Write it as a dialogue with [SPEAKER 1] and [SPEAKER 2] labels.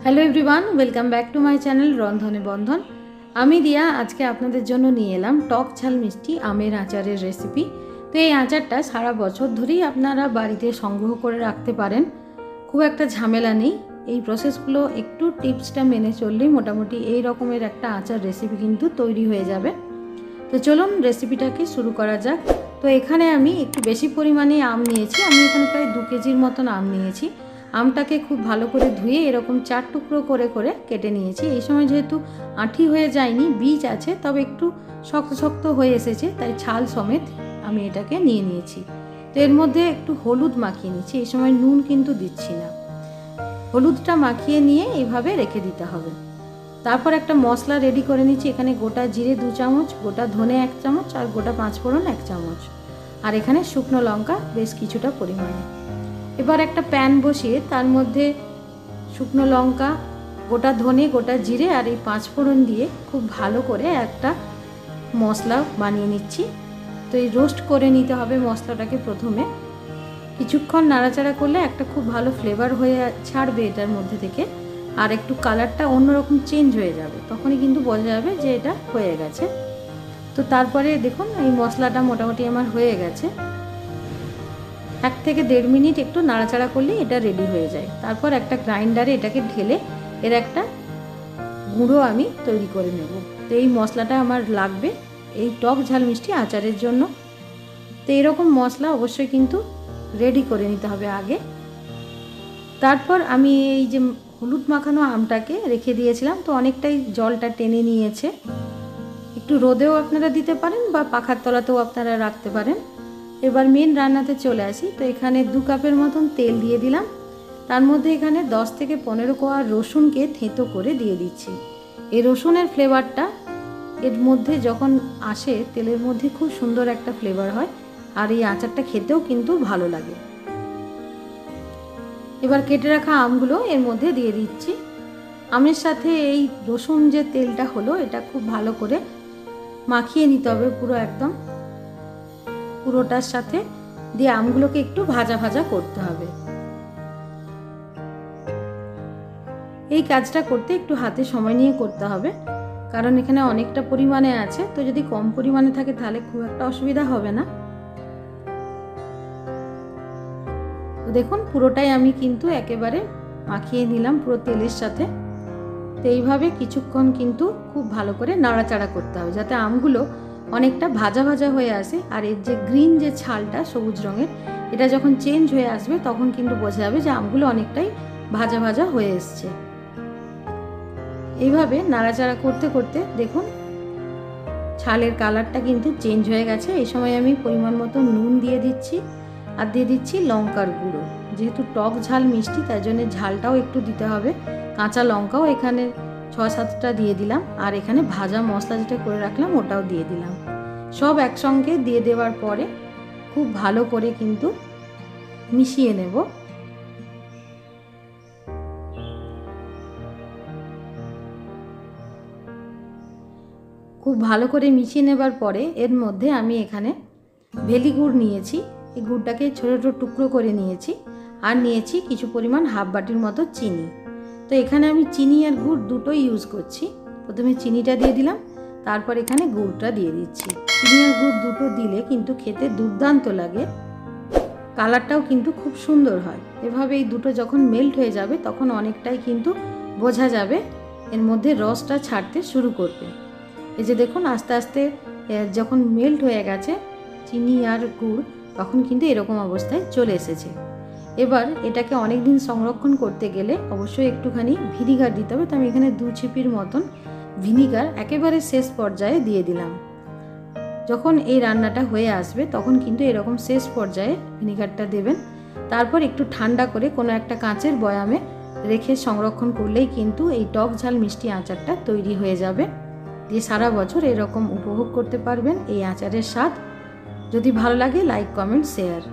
[SPEAKER 1] Hello everyone, welcome back to my channel Randhane Bandhan. আমি দিয়া আজকে আপনাদের জন্য নিয়ে এলাম টক ঝাল মিষ্টি আমের আচারের রেসিপি। তো এই আচারটা সারা বছর ধরেই আপনারা বাড়িতে সংগ্রহ করে রাখতে পারেন, খুব একটা ঝামেলা নেই। এই প্রসেসগুলো একটু টিপসটা মেনে চললেই মোটামুটি এই রকমের একটা আচার রেসিপি কিন্তু তৈরি হয়ে যাবে। তো চলুন রেসিপিটাকে শুরু করা যাক। তো এখানে আমি একটু বেশি পরিমাণে আম নিয়েছি, আমি এখানে প্রায় 2 কেজির মতন আম নিয়েছি। আমটাকে খুব ভালো করে ধুয়ে এরকম 4 টুকরো করে করে কেটে নিয়েছি। এই সময় যেহেতু আঁটি হয়ে যায়নি, বীজ আছে, তবে একটু শক্ত শক্ত হয়ে এসেছে, তাই ছাল সমেত আমি এটাকে নিয়ে নিয়েছি। তো এর মধ্যে একটু হলুদ মাখিয়ে নিচ্ছি, এই সময় নুন কিন্তু দিচ্ছি না। হলুদটা মাখিয়ে নিয়ে এইভাবে রেখে দিতে হবে। তারপর একটা মশলা রেডি করে নিচ্ছি। এখানে গোটা জিরে 2 চামচ, গোটা ধনে 1 চামচ আর গোটা 5 ফোড়ন 1 চামচ, আর এখানে শুকনো লঙ্কা বেশ কিছুটা পরিমাণে। এবার একটা প্যান বসিয়ে তার মধ্যে শুকনো লঙ্কা, গোটা ধনে, গোটা জিরে আর এই 5 ফোড়ন দিয়ে খুব ভালো করে একটা মশলা বানিয়ে নিচ্ছি। তো এই রোস্ট করে নিতে হবে মশলাটাকে। প্রথমে কিছুক্ষণ নাড়াচাড়া করলে একটা খুব ভালো ফ্লেভার হয়ে ছাড়বে এটার মধ্যে থেকে, আর একটু কালারটা অন্যরকম চেঞ্জ হয়ে যাবে, তখনই কিন্তু বোঝা যাবে যে এটা হয়ে গেছে। তো তারপরে দেখুন এই মশলাটা মোটামুটি আমার হয়ে গেছে। 1 থেকে 1.5 মিনিট একটু নাড়াচাড়া করলে এটা রেডি হয়ে যায়। তারপর একটা গ্রাইন্ডারে এটাকে ঢেলে এর একটা গুঁড়ো আমি তৈরি করে নেব। তো এই মশলাটা আমার লাগবে এই টক ঝাল মিষ্টি আচারের জন্য। তো এরকম মশলা অবশ্যই কিন্তু রেডি করে নিতে হবে আগে। তারপর আমি এই যে হলুদ মাখানো আমটাকে রেখে দিয়েছিলাম, তো অনেকটাই জলটা টেনে নিয়েছে। একটু রোদেও আপনারা দিতে পারেন বা পাখার তলাতেও আপনারা রাখতে পারেন। এবার মেন রান্নাতে চলে আসি। তো এখানে 2 কাপের মতন তেল দিয়ে দিলাম। তার মধ্যে এখানে 10 থেকে 15 কোয়া রসুনকে থেঁতো করে দিয়ে দিচ্ছি। এই রসুনের ফ্লেভারটা এর মধ্যে যখন আসে তেলের মধ্যে খুব সুন্দর একটা ফ্লেভার হয়, আর এই আচারটা খেতেও কিন্তু ভালো লাগে। এবার কেটে রাখা আমগুলো এর মধ্যে দিয়ে দিচ্ছি। আমের সাথে এই রসুন যে তেলটা হলো এটা খুব ভালো করে মাখিয়ে নিতে হবে, পুরো একদম পুরোটার সাথে দিয়ে আমগুলোকে একটু ভাজা ভাজা করতে হবে। এই কাজটা করতে একটু হাতে সময় নিয়ে করতে হবে, কারণ এখানে অনেকটা পরিমাণে আছে। তো যদি কম পরিমাণে থাকে তাহলে খুব একটা অসুবিধা হবে না। তো দেখুন পুরোটাই আমি কিন্তু একেবারে মাখিয়ে নিলাম পুরো তেলের সাথে। তো এইভাবে কিছুক্ষণ কিন্তু খুব ভালো করে নাড়াচাড়া করতে হবে, যাতে আমগুলো অনেকটা ভাজা ভাজা হয়ে আসে। আর এর যে গ্রিন যে ছালটা সবুজ রঙের, এটা যখন চেঞ্জ হয়ে আসবে তখন কিন্তু বোঝা যাবে যে আমগুলো অনেকটাই ভাজা ভাজা হয়ে এসছে। এইভাবে নাড়াচাড়া করতে করতে দেখুন ছালের কালারটা কিন্তু চেঞ্জ হয়ে গেছে। এই সময় আমি পরিমাণ মতো নুন দিয়ে দিচ্ছি, আর দিয়ে দিচ্ছি লঙ্কার গুঁড়ো। যেহেতু টক ঝাল মিষ্টি তাই জন্য ঝালটাও একটু দিতে হবে। কাঁচা লঙ্কাও এখানে 6-7টা দিয়ে দিলাম, আর এখানে ভাজা মশলা যেটা করে রাখলাম ওটাও দিয়ে দিলাম। সব একসঙ্গে দিয়ে দেওয়ার পরে খুব ভালো করে কিন্তু মিশিয়ে নেব। খুব ভালো করে মিশিয়ে নেবার পরে এর মধ্যে আমি এখানে ভেলি গুড় নিয়েছি। এই গুড়টাকে ছোটো ছোটো টুকরো করে নিয়েছি, আর নিয়েছি কিছু পরিমাণ হাফ বাটির মতো চিনি। তো এখানে আমি চিনি আর গুড় দুটোই ইউজ করছি। প্রথমে চিনিটা দিয়ে দিলাম, তারপর এখানে গুড়টা দিয়ে দিচ্ছি। চিনি আর গুড় দুটো দিলে কিন্তু খেতে দুর্দান্ত লাগে, কালারটাও কিন্তু খুব সুন্দর হয়। এভাবে এই দুটো যখন মেল্ট হয়ে যাবে তখন অনেকটাই কিন্তু বোঝা যাবে এর মধ্যে রসটা ছাড়তে শুরু করবে। এই যে দেখুন আস্তে আস্তে যখন মেল্ট হয়ে গেছে চিনি আর গুড়, তখন কিন্তু এরকম অবস্থায় চলে এসেছে। এবার এটাকে অনেক দিন সংরক্ষণ করতে গেলে অবশ্যই একটুখানি ভিনিগার দিতে হবে। তো আমি এখানে 2 চিপির মতন ভিনিগার একেবারে শেষ পর্যায়ে দিয়ে দিলাম। যখন এই রান্নাটা হয়ে আসবে তখন কিন্তু এরকম শেষ পর্যায়ে ভিনিগারটা দেবেন। তারপর একটু ঠান্ডা করে কোনো একটা কাঁচের বয়ামে রেখে সংরক্ষণ করলেই কিন্তু এই টক ঝাল মিষ্টি আচারটা তৈরি হয়ে যাবে। দিয়ে সারা বছর এরকম উপভোগ করতে পারবেন এই আচারের স্বাদ। যদি ভালো লাগে লাইক, কমেন্ট, শেয়ার।